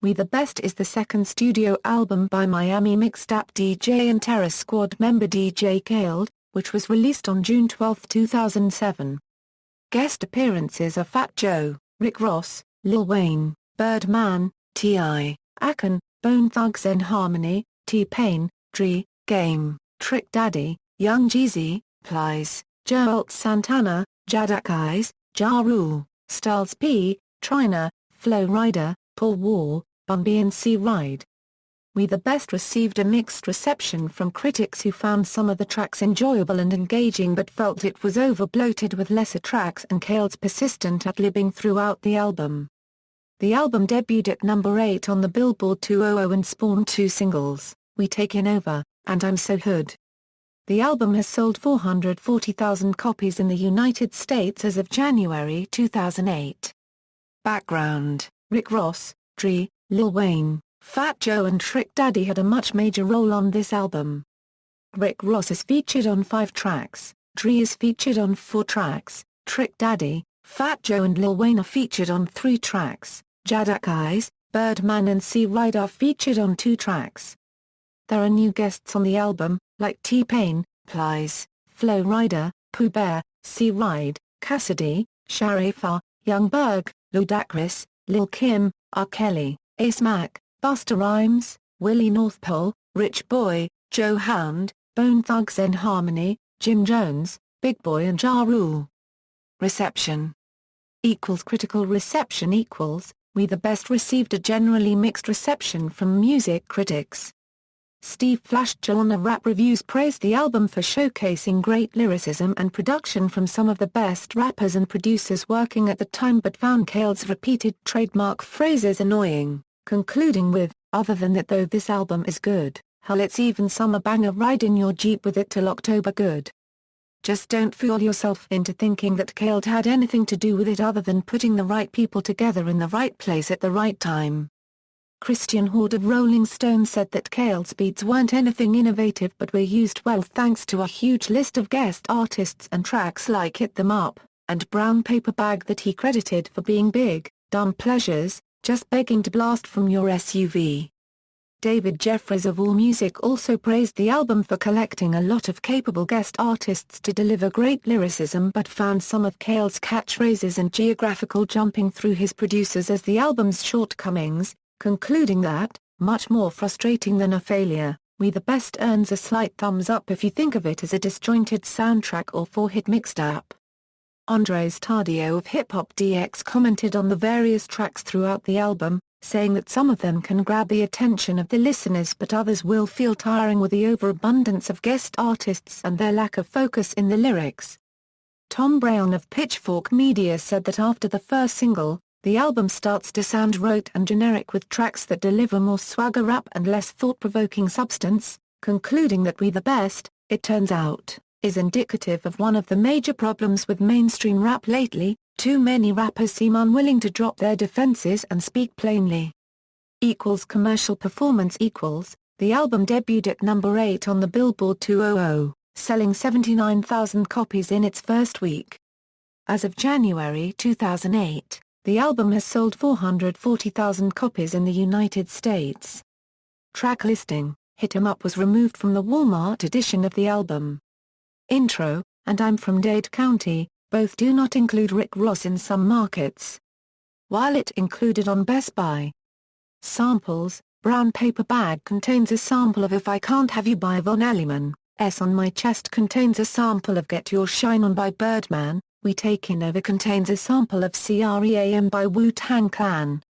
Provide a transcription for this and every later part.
We the Best is the second studio album by Miami mixtape DJ and Terror Squad member DJ Khaled, which was released on June 12, 2007. Guest appearances are Fat Joe, Rick Ross, Lil Wayne, Birdman, T.I., Akon, Bone Thugs-n-Harmony, T-Pain, Dre, Game, Trick Daddy, Young Jeezy, Plies, Juelz Santana, Jadakiss, Ja Rule, Styles P, Trina, Flo Rida, Paul Wall, Bun B and C-Ride. We the Best received a mixed reception from critics who found some of the tracks enjoyable and engaging but felt it was over-bloated with lesser tracks and Khaled's persistent ad-libbing throughout the album. The album debuted at number 8 on the Billboard 200 and spawned two singles, We Takin Over, and I'm So Hood. The album has sold 440,000 copies in the United States as of January 2008. Background: Rick Ross, Dre, Lil Wayne, Fat Joe and Trick Daddy had a much major role on this album. Rick Ross is featured on 5 tracks, Dre is featured on 4 tracks, Trick Daddy, Fat Joe and Lil Wayne are featured on 3 tracks, Jadakiss, Birdman and C-Ride are featured on 2 tracks. There are new guests on the album, like T-Pain, Plies, Flo Rida, Pooh Bear, C-Ride, Cassidy, Sharifa, Young Berg, Jadakiss, Lil Kim, R. Kelly, Ace Mac, Busta Rhymes, Willie North Pole, Rich Boy, Joe Hound, Bone Thugs-n-Harmony, Jim Jones, Big Boy and Ja Rule. Reception Critical reception We the Best received a generally mixed reception from music critics. Steve Flash Joanna Rap Reviews praised the album for showcasing great lyricism and production from some of the best rappers and producers working at the time but found Khaled's repeated trademark phrases annoying, concluding with, "Other than that though this album is good, hell it's even summer banger ride in your Jeep with it till October good." Just don't fool yourself into thinking that Khaled had anything to do with it other than putting the right people together in the right place at the right time. Christian Horde of Rolling Stone said that Khaled's beats weren't anything innovative but were used well thanks to a huge list of guest artists and tracks like Hit Them Up, and Brown Paper Bag that he credited for being big, dumb pleasures, just begging to blast from your SUV. David Jeffries of AllMusic also praised the album for collecting a lot of capable guest artists to deliver great lyricism but found some of Khaled's catchphrases and geographical jumping through his producers as the album's shortcomings, concluding that, much more frustrating than a failure, We the Best earns a slight thumbs up if you think of it as a disjointed soundtrack or 4-hit mixtape. Andres Tardio of Hip Hop DX commented on the various tracks throughout the album, saying that some of them can grab the attention of the listeners but others will feel tiring with the overabundance of guest artists and their lack of focus in the lyrics. Tom Brown of Pitchfork Media said that after the first single, the album starts to sound rote and generic with tracks that deliver more swagger rap and less thought-provoking substance, concluding that We the Best, it turns out, is indicative of one of the major problems with mainstream rap lately: too many rappers seem unwilling to drop their defenses and speak plainly. Commercial performance The album debuted at number 8 on the Billboard 200, selling 79,000 copies in its first week. As of January 2008, the album has sold 440,000 copies in the United States. Track listing: Hit 'Em Up was removed from the Walmart edition of the album. Intro, and I'm from Dade County, both do not include Rick Ross in some markets, while it included on Best Buy. Samples: Brown Paper Bag contains a sample of If I Can't Have You by Von Elliman, S on My Chest contains a sample of Get Your Shine On by Birdman, We Takin Over contains a sample of CREAM by Wu-Tang Clan.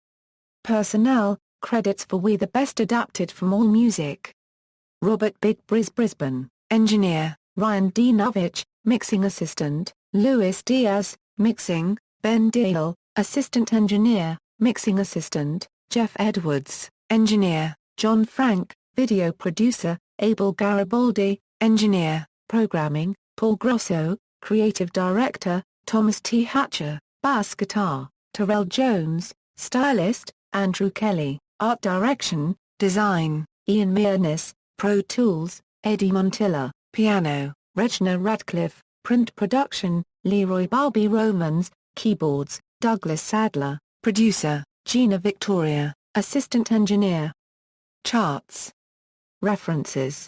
Personnel, credits for We the Best adapted from AllMusic. Robert Big Briz Brisbane, engineer, Ryan D. Novich, mixing assistant, Luis Diaz, mixing, Ben Deal, assistant engineer, mixing assistant, Jeff Edwards, engineer, John Frank, video producer, Abel Garibaldi, engineer, programming, Paul Grosso, creative director, Thomas T. Hatcher, bass guitar, Terrell Jones, stylist, Andrew Kelly, art direction, design, Ian Mearness, Pro Tools, Eddie Montilla, piano, Regina Radcliffe, print production, Leroy Barbie Romans, keyboards, Douglas Sadler, producer, Gina Victoria. Assistant engineer. Charts. References